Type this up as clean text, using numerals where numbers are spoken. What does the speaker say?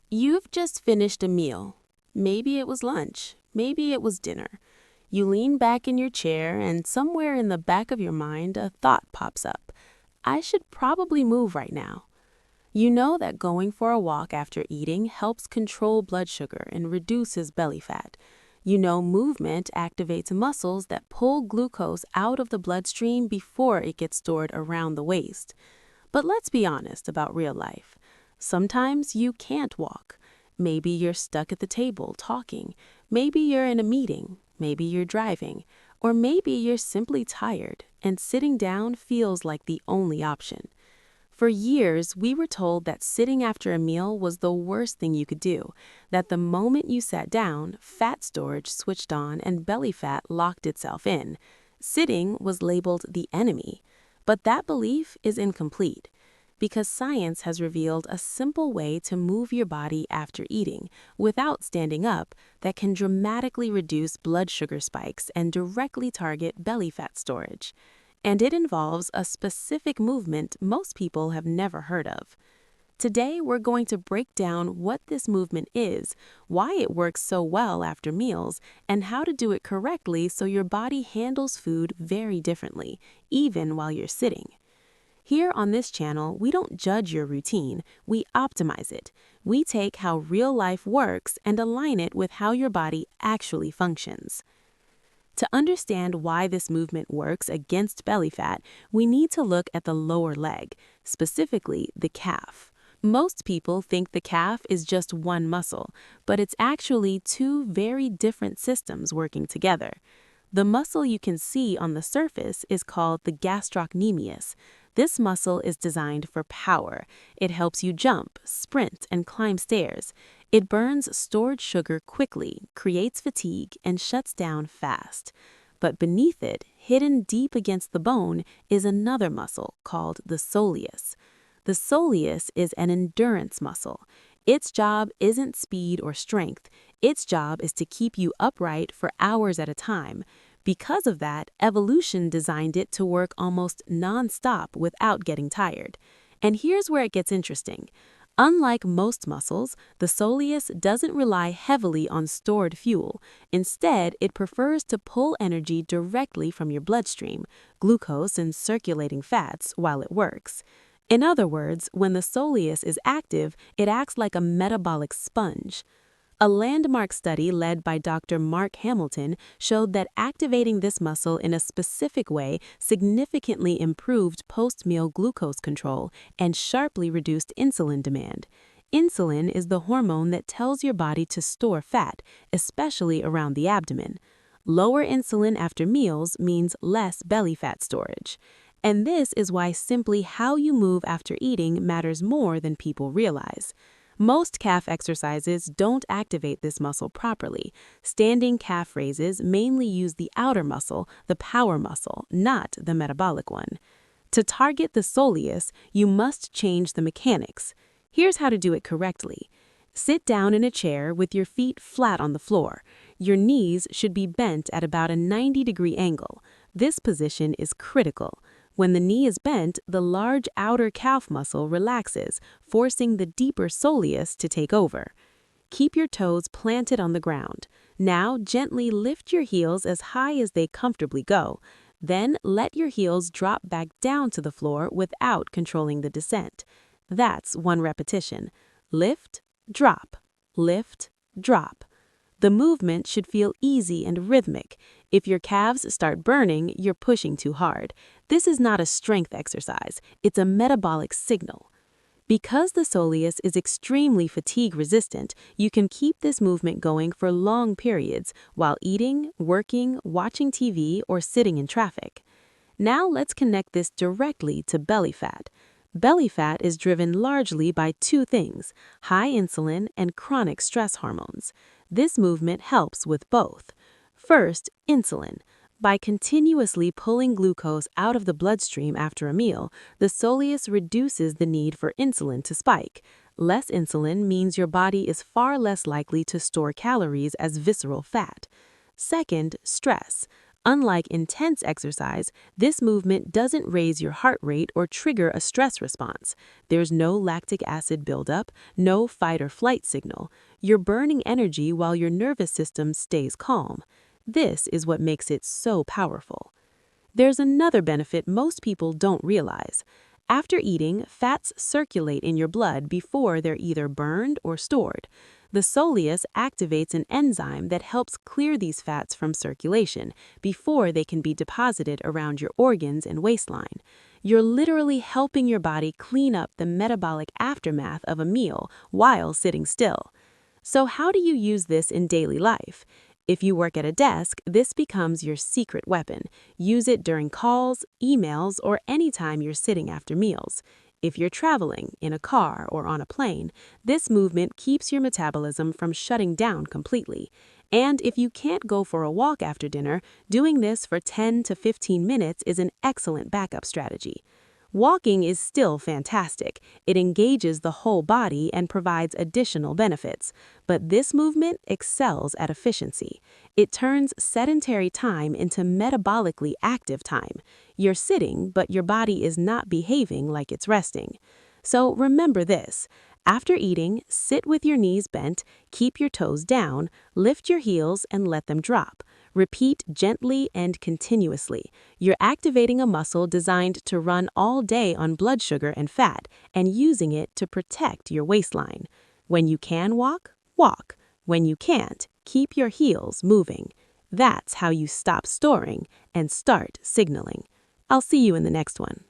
You've just finished a meal. Maybe it was lunch, maybe it was dinner. You lean back in your chair, and somewhere in the back of your mind, a thought pops up. I should probably move right now. You know that going for a walk after eating helps control blood sugar and reduces belly fat. You know movement activates muscles that pull glucose out of the bloodstream before it gets stored around the waist. But let's be honest about real life. Sometimes you can't walk. Maybe you're stuck at the table talking. Maybe you're in a meeting. Maybe you're driving. Or maybe you're simply tired, and sitting down feels like the only option. For years, we were told that sitting after a meal was the worst thing you could do, that the moment you sat down, fat storage switched on and belly fat locked itself in. Sitting was labeled the enemy. But that belief is incomplete, because science has revealed a simple way to move your body after eating without standing up that can dramatically reduce blood sugar spikes and directly target belly fat storage. And it involves a specific movement most people have never heard of. Today, we're going to break down what this movement is, why it works so well after meals, and how to do it correctly so your body handles food very differently, even while you're sitting. Here on this channel, we don't judge your routine, we optimize it. We take how real life works and align it with how your body actually functions. To understand why this movement works against belly fat, we need to look at the lower leg, specifically the calf. Most people think the calf is just one muscle, but it's actually two very different systems working together. The muscle you can see on the surface is called the gastrocnemius. This muscle is designed for power. It helps you jump, sprint, and climb stairs. It burns stored sugar quickly, creates fatigue, and shuts down fast. But beneath it, hidden deep against the bone, is another muscle called the soleus. The soleus is an endurance muscle. Its job isn't speed or strength. Its job is to keep you upright for hours at a time. Because of that, evolution designed it to work almost non-stop without getting tired. And here's where it gets interesting. Unlike most muscles, the soleus doesn't rely heavily on stored fuel. Instead, it prefers to pull energy directly from your bloodstream, glucose and circulating fats, while it works. In other words, when the soleus is active, it acts like a metabolic sponge. A landmark study led by Dr. Mark Hamilton showed that activating this muscle in a specific way significantly improved post-meal glucose control and sharply reduced insulin demand. Insulin is the hormone that tells your body to store fat, especially around the abdomen. Lower insulin after meals means less belly fat storage. And this is why simply how you move after eating matters more than people realize. Most calf exercises don't activate this muscle properly. Standing calf raises mainly use the outer muscle, the power muscle, not the metabolic one. To target the soleus, you must change the mechanics. Here's how to do it correctly. Sit down in a chair with your feet flat on the floor. Your knees should be bent at about a 90-degree angle. This position is critical. When the knee is bent, the large outer calf muscle relaxes, forcing the deeper soleus to take over. Keep your toes planted on the ground. Now, gently lift your heels as high as they comfortably go. Then, let your heels drop back down to the floor without controlling the descent. That's one repetition. Lift, drop, lift, drop. The movement should feel easy and rhythmic. If your calves start burning, you're pushing too hard. This is not a strength exercise, it's a metabolic signal. Because the soleus is extremely fatigue resistant, you can keep this movement going for long periods while eating, working, watching TV, or sitting in traffic. Now let's connect this directly to belly fat. Belly fat is driven largely by two things: high insulin and chronic stress hormones. This movement helps with both. First, insulin. By continuously pulling glucose out of the bloodstream after a meal, the soleus reduces the need for insulin to spike. Less insulin means your body is far less likely to store calories as visceral fat. Second, stress. Unlike intense exercise, this movement doesn't raise your heart rate or trigger a stress response. There's no lactic acid buildup, no fight or flight signal. You're burning energy while your nervous system stays calm. This is what makes it so powerful. There's another benefit most people don't realize. After eating, fats circulate in your blood before they're either burned or stored. The soleus activates an enzyme that helps clear these fats from circulation before they can be deposited around your organs and waistline. You're literally helping your body clean up the metabolic aftermath of a meal while sitting still. So how do you use this in daily life? If you work at a desk, this becomes your secret weapon. Use it during calls, emails, or anytime you're sitting after meals. If you're traveling, in a car or on a plane, this movement keeps your metabolism from shutting down completely. And if you can't go for a walk after dinner, doing this for 10 to 15 minutes is an excellent backup strategy. Walking is still fantastic. It engages the whole body and provides additional benefits. But this movement excels at efficiency. It turns sedentary time into metabolically active time. You're sitting, but your body is not behaving like it's resting. So remember this. After eating, sit with your knees bent, keep your toes down, lift your heels and let them drop. Repeat gently and continuously. You're activating a muscle designed to run all day on blood sugar and fat and using it to protect your waistline. When you can walk, walk. When you can't, keep your heels moving. That's how you stop storing and start signaling. I'll see you in the next one.